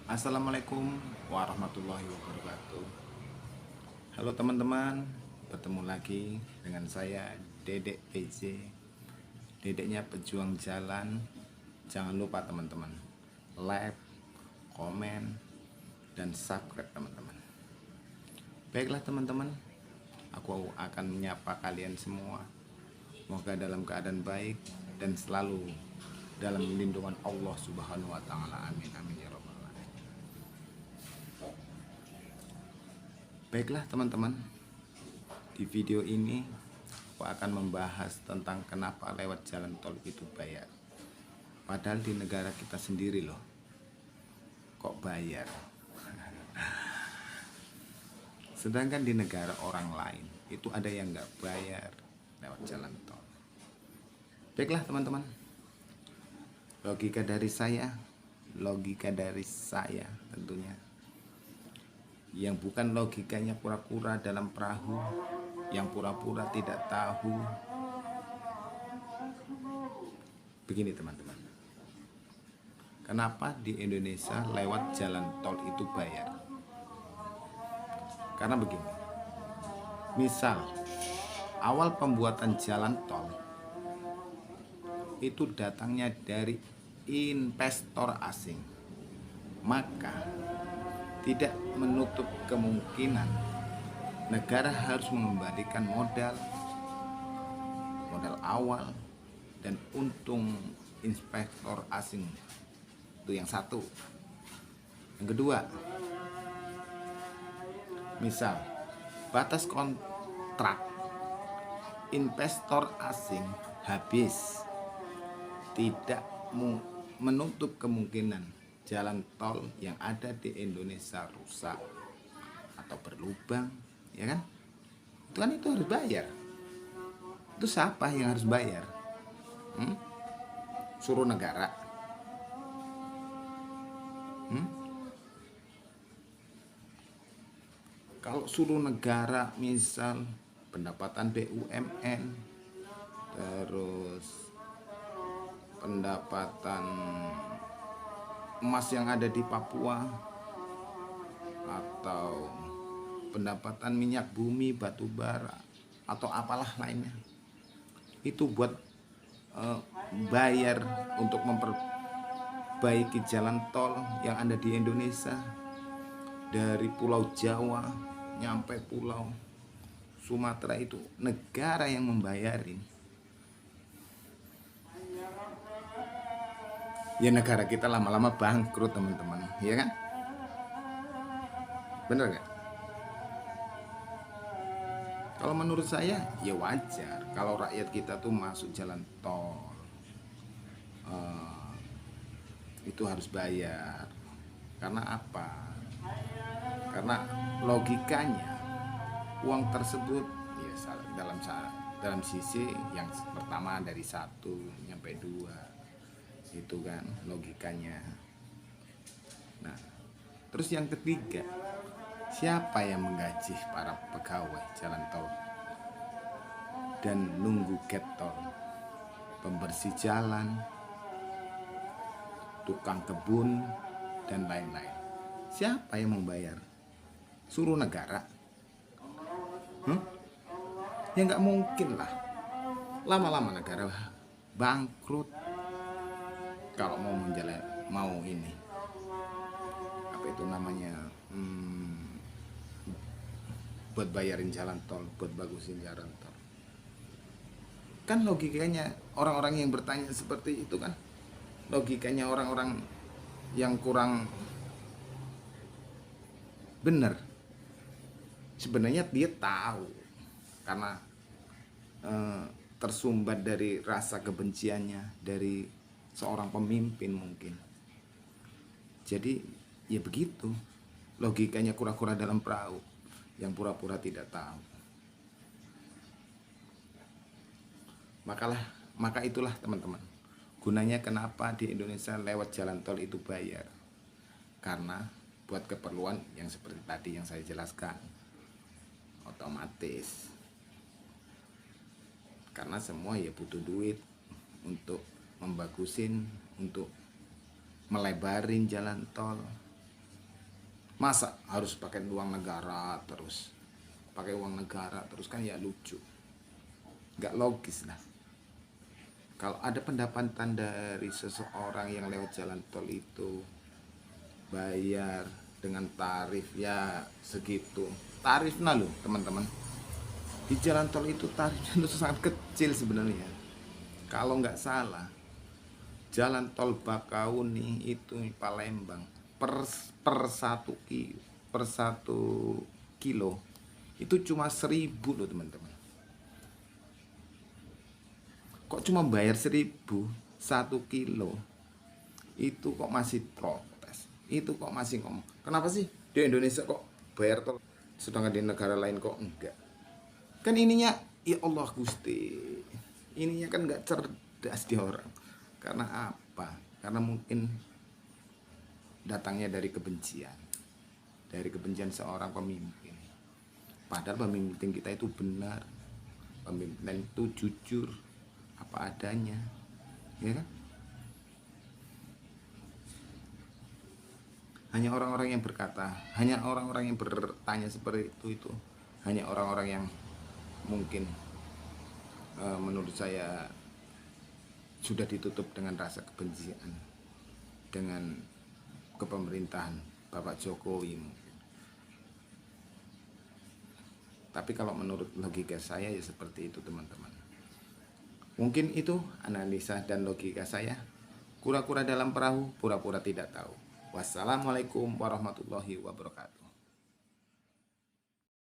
Assalamualaikum warahmatullahi wabarakatuh. Halo teman-teman, bertemu lagi dengan saya Dedek PJ, Dedeknya pejuang jalan. Jangan lupa teman-teman, like, komen, dan subscribe teman-teman. Baiklah teman-teman, aku akan menyapa kalian semua. Semoga dalam keadaan baik dan selalu dalam lindungan Allah Subhanahu wa taala. Amin amin ya rabbal alamin. Baiklah teman-teman, di video ini aku akan membahas tentang kenapa lewat jalan tol itu bayar. Padahal di negara kita sendiri loh, kok bayar. Sedangkan di negara orang lain itu ada yang nggak bayar lewat jalan tol. Baiklah teman-teman, logika dari saya tentunya, yang bukan logikanya kura-kura dalam perahu, yang pura-pura tidak tahu. Begini teman-teman, kenapa di Indonesia lewat jalan tol itu bayar? Karena begini, misal awal pembuatan jalan tol itu datangnya dari investor asing, maka tidak menutup kemungkinan negara harus mengembalikan modal awal dan untung investor asing. Itu yang satu. Yang kedua, misal batas kontrak investor asing habis, tidak menutup kemungkinan jalan tol yang ada di Indonesia rusak atau berlubang, ya kan? Itu harus bayar. Itu siapa yang harus bayar? Suruh negara? Kalau suruh negara, misal pendapatan BUMN, terus pendapatan emas yang ada di Papua, atau pendapatan minyak bumi, batu bara, atau apalah lainnya, itu buat bayar untuk memperbaiki jalan tol yang ada di Indonesia, dari Pulau Jawa nyampe Pulau Sumatera. Itu negara yang membayarin. Ya negara kita lama-lama bangkrut teman-teman, ya kan? Bener gak? Kalau menurut saya ya wajar kalau rakyat kita tuh masuk jalan tol, itu harus bayar. Karena apa? Karena logikanya uang tersebut ya dalam sisi yang pertama dari 1 sampai 2, itu kan logikanya. Nah, terus yang ketiga, siapa yang menggaji para pegawai jalan tol dan nunggu gate tol? Pembersih jalan, tukang kebun, dan lain-lain. Siapa yang membayar? Suruh negara? Ya nggak mungkin lah. Lama-lama negara bangkrut kalau mau ini apa itu namanya, buat bayarin jalan tol, buat bagusin jalan tol. Kan logikanya orang-orang yang bertanya seperti itu kan logikanya orang-orang yang kurang benar. Sebenarnya dia tahu, karena tersumbat dari rasa kebenciannya dari seorang pemimpin mungkin. Jadi ya begitu logikanya kura-kura dalam perahu yang pura-pura tidak tahu. Maka itulah teman-teman, gunanya kenapa di Indonesia lewat jalan tol itu bayar. Karena buat keperluan yang seperti tadi yang saya jelaskan, otomatis. Karena semua ya butuh duit untuk membagusin, untuk melebarin jalan tol, Masa harus pakai uang negara terus, pakai uang negara terus, kan ya lucu, nggak logis lah. Kalau ada pendapatan dari seseorang yang lewat jalan tol itu bayar dengan tarif ya segitu, tarifnya loh teman-teman, di jalan tol itu tarifnya itu sangat kecil sebenarnya. Kalau nggak salah jalan tol Bakauni itu Palembang per satu kilo itu cuma 1.000 loh teman-teman. Kok cuma bayar 1.000 1 kilo, itu kok masih protes, itu kok masih ngomong kenapa sih di Indonesia kok bayar tol sedangkan di negara lain kok enggak. Kan ininya ya Allah Gusti, ininya kan nggak cerdas di orang. Karena apa? Karena mungkin datangnya dari kebencian seorang pemimpin. Padahal pemimpin kita itu benar, pemimpin itu jujur apa adanya, ya kan? Hanya orang-orang yang berkata, hanya orang-orang yang bertanya seperti itu hanya orang-orang yang mungkin menurut saya sudah ditutup dengan rasa kebencian dengan kepemerintahan Bapak Jokowi mungkin. Tapi kalau menurut logika saya ya seperti itu teman-teman. Mungkin itu analisa dan logika saya. Kura-kura dalam perahu, pura-pura tidak tahu. Wassalamualaikum warahmatullahi wabarakatuh.